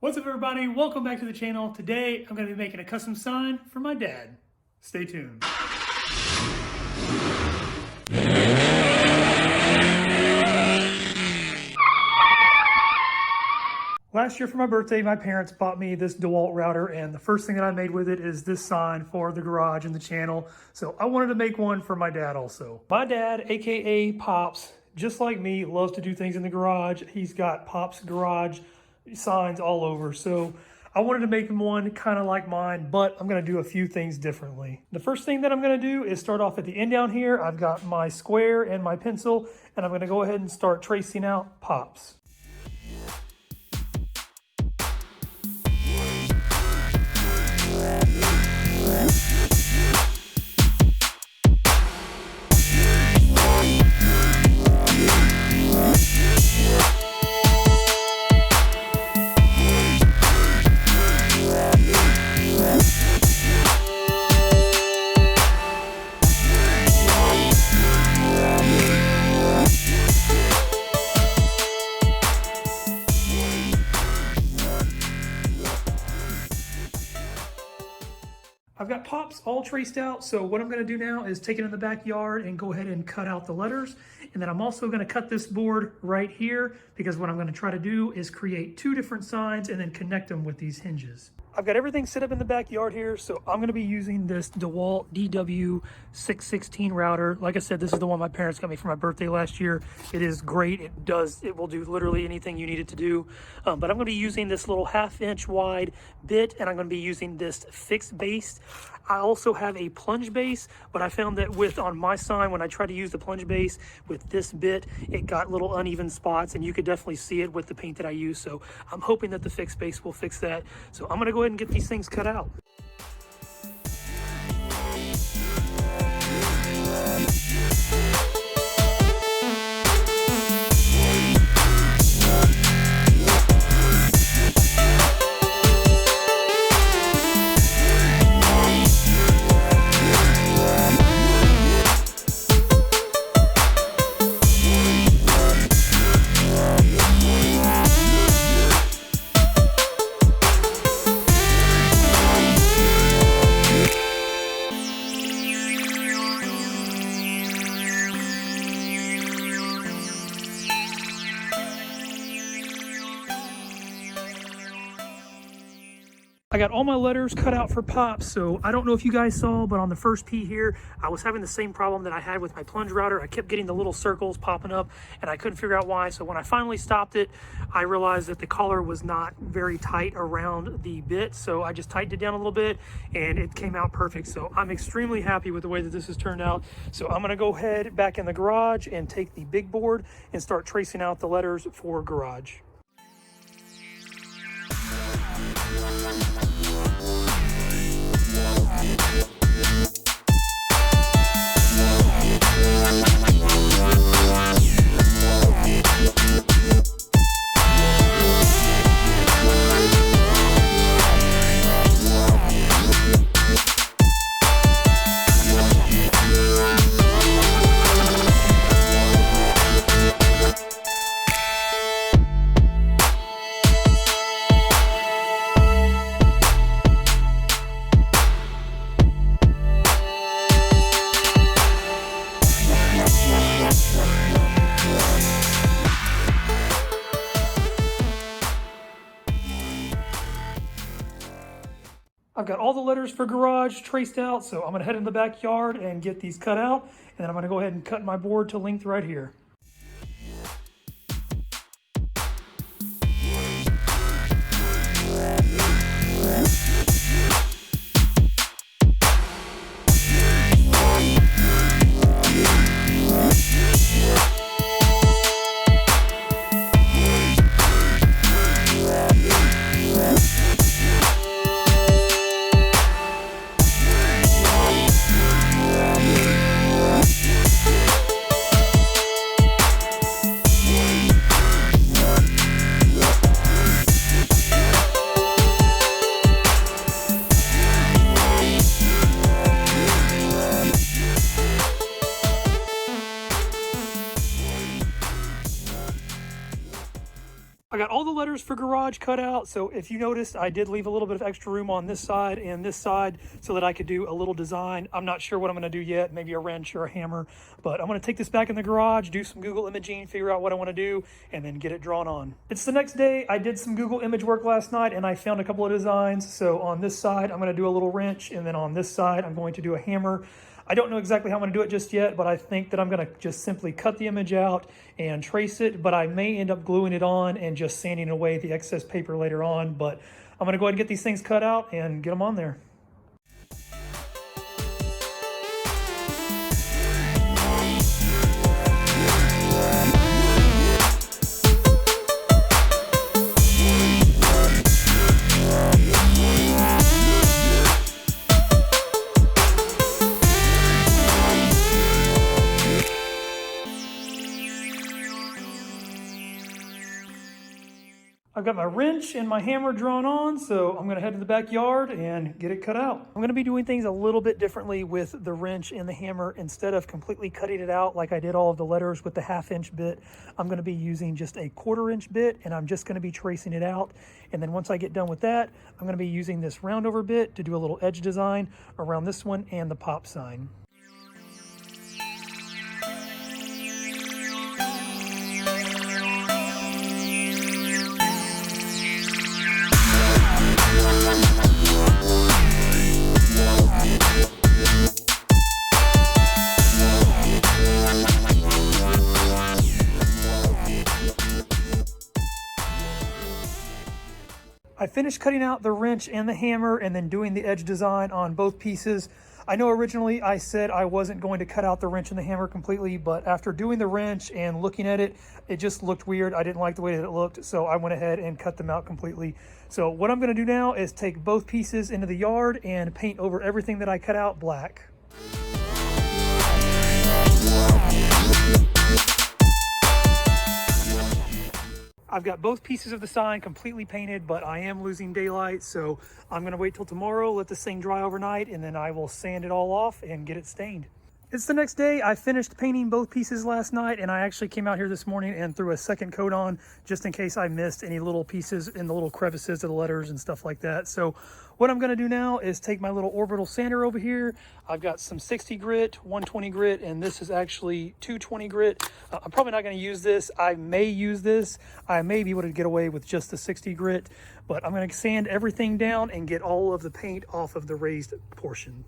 What's up, everybody? Welcome back to the channel. Today I'm going to be making a custom sign for my dad. Stay tuned. Last year for my birthday, my parents bought me this Dewalt router, and the first thing that I made with it is this sign for the garage and the channel. So I wanted to make one for my dad also. My dad, aka Pops, just like me, loves to do things in the garage. He's got Pops garage signs all over. So I wanted to make him one kind of like mine, but I'm going to do a few things differently. The first thing that I'm going to do is start off at the end down here. I've got my square and my pencil, and I'm going to go ahead and start tracing out Pops. I've got Pops all traced out, so what I'm going to do now is take it in the backyard and go ahead and cut out the letters. And then I'm also going to cut this board right here, because what I'm going to try to do is create two different signs and then connect them with these hinges. I've got everything set up in the backyard here, so I'm going to be using this Dewalt DW616 router. Like I said, this is the one my parents got me for my birthday last year. It is great. It will do literally anything you need it to do. But I'm going to be using this little 1/2 inch wide bit, and I'm going to be using this fixed base. I also have a plunge base, but I found that on my sign, when I tried to use the plunge base with this bit, it got little uneven spots, and you could definitely see it with the paint that I use. So I'm hoping that the fixed base will fix that. So I'm going to go ahead and get these things cut out. I got all my letters cut out for Pops, so I don't know if you guys saw, but on the first P here, I was having the same problem that I had with my plunge router. I kept getting the little circles popping up, and I couldn't figure out why. So when I finally stopped it, I realized that the collar was not very tight around the bit, so I just tightened it down a little bit, and it came out perfect. So I'm extremely happy with the way that this has turned out. So I'm gonna go ahead back in the garage and take the big board and start tracing out the letters for garage. I've got all the letters for garage traced out, so I'm gonna head in the backyard and get these cut out, and then I'm gonna go ahead and cut my board to length right here. letters for garage cut out. So if you noticed, I did leave a little bit of extra room on this side and this side so that I could do a little design. I'm not sure what I'm going to do yet, maybe a wrench or a hammer, but I'm going to take this back in the garage, do some Google imaging, figure out what I want to do, and then get it drawn on. It's the next day. I did some Google image work last night and I found a couple of designs. So on this side, I'm going to do a little wrench, and then on this side, I'm going to do a hammer. I don't know exactly how I'm going to do it just yet, but I think that I'm going to just simply cut the image out and trace it, but I may end up gluing it on and just sanding away the excess paper later on. But I'm going to go ahead and get these things cut out and get them on there. I've got my wrench and my hammer drawn on, so I'm gonna head to the backyard and get it cut out. I'm gonna be doing things a little bit differently with the wrench and the hammer. Instead of completely cutting it out like I did all of the letters with the 1/2 inch bit, I'm gonna be using just a 1/4 inch bit, and I'm just gonna be tracing it out. And then once I get done with that, I'm gonna be using this roundover bit to do a little edge design around this one and the pop sign. I finished cutting out the wrench and the hammer and then doing the edge design on both pieces. I know originally I said I wasn't going to cut out the wrench and the hammer completely, but after doing the wrench and looking at it, it just looked weird. I didn't like the way that it looked, so I went ahead and cut them out completely. So what I'm going to do now is take both pieces into the yard and paint over everything that I cut out black. I've got both pieces of the sign completely painted, but I am losing daylight, so I'm going to wait till tomorrow, let this thing dry overnight, and then I will sand it all off and get it stained. It's the next day. I finished painting both pieces last night, and I actually came out here this morning and threw a second coat on just in case I missed any little pieces in the little crevices of the letters and stuff like that. So what I'm going to do now is take my little orbital sander over here. I've got some 60 grit, 120 grit, and this is actually 220 grit. I'm probably not going to use this. I may use this. I may be able to get away with just the 60 grit, but I'm going to sand everything down and get all of the paint off of the raised portion.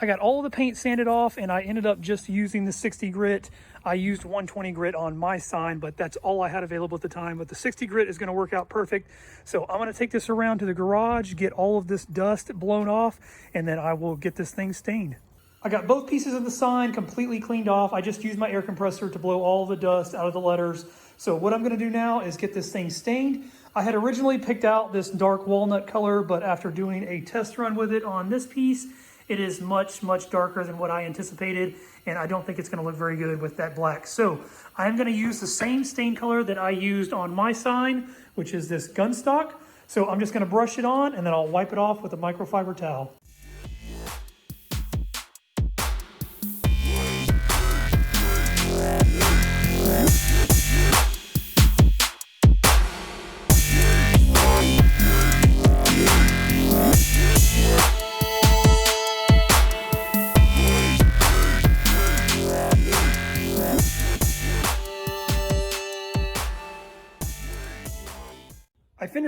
I got all of the paint sanded off, and I ended up just using the 60 grit. I used 120 grit on my sign, but that's all I had available at the time. But the 60 grit is going to work out perfect. So I'm going to take this around to the garage, get all of this dust blown off, and then I will get this thing stained. I got both pieces of the sign completely cleaned off. I just used my air compressor to blow all the dust out of the letters. So what I'm going to do now is get this thing stained. I had originally picked out this dark walnut color, but after doing a test run with it on this piece, it is much, much darker than what I anticipated, and I don't think it's going to look very good with that black. So I'm going to use the same stain color that I used on my sign, which is this gunstock. So I'm just going to brush it on, and then I'll wipe it off with a microfiber towel.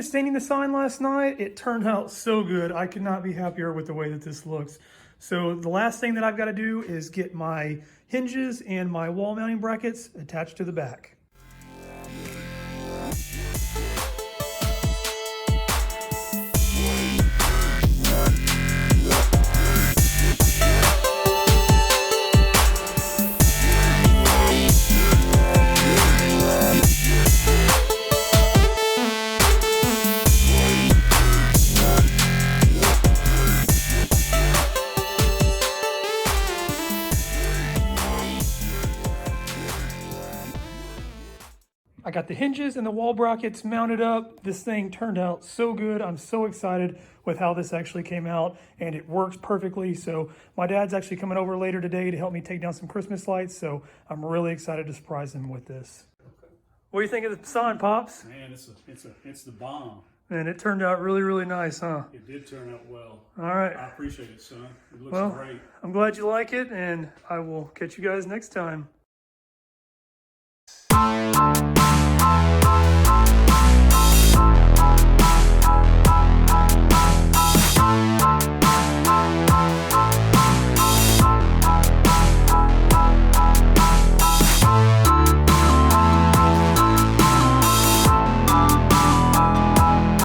finished staining the sign last night. It turned out so good. I could not be happier with the way that this looks. So the last thing that I've got to do is get my hinges and my wall mounting brackets attached to the back. I got the hinges and the wall brackets mounted up. This thing turned out so good. I'm so excited with how this actually came out, and it works perfectly. So my dad's actually coming over later today to help me take down some Christmas lights. So I'm really excited to surprise him with this. What do you think of the sign, Pops? Man, it's the bomb. And it turned out really, really nice, huh? It did turn out well. All right. I appreciate it, son. It looks great. I'm glad you like it, and I will catch you guys next time.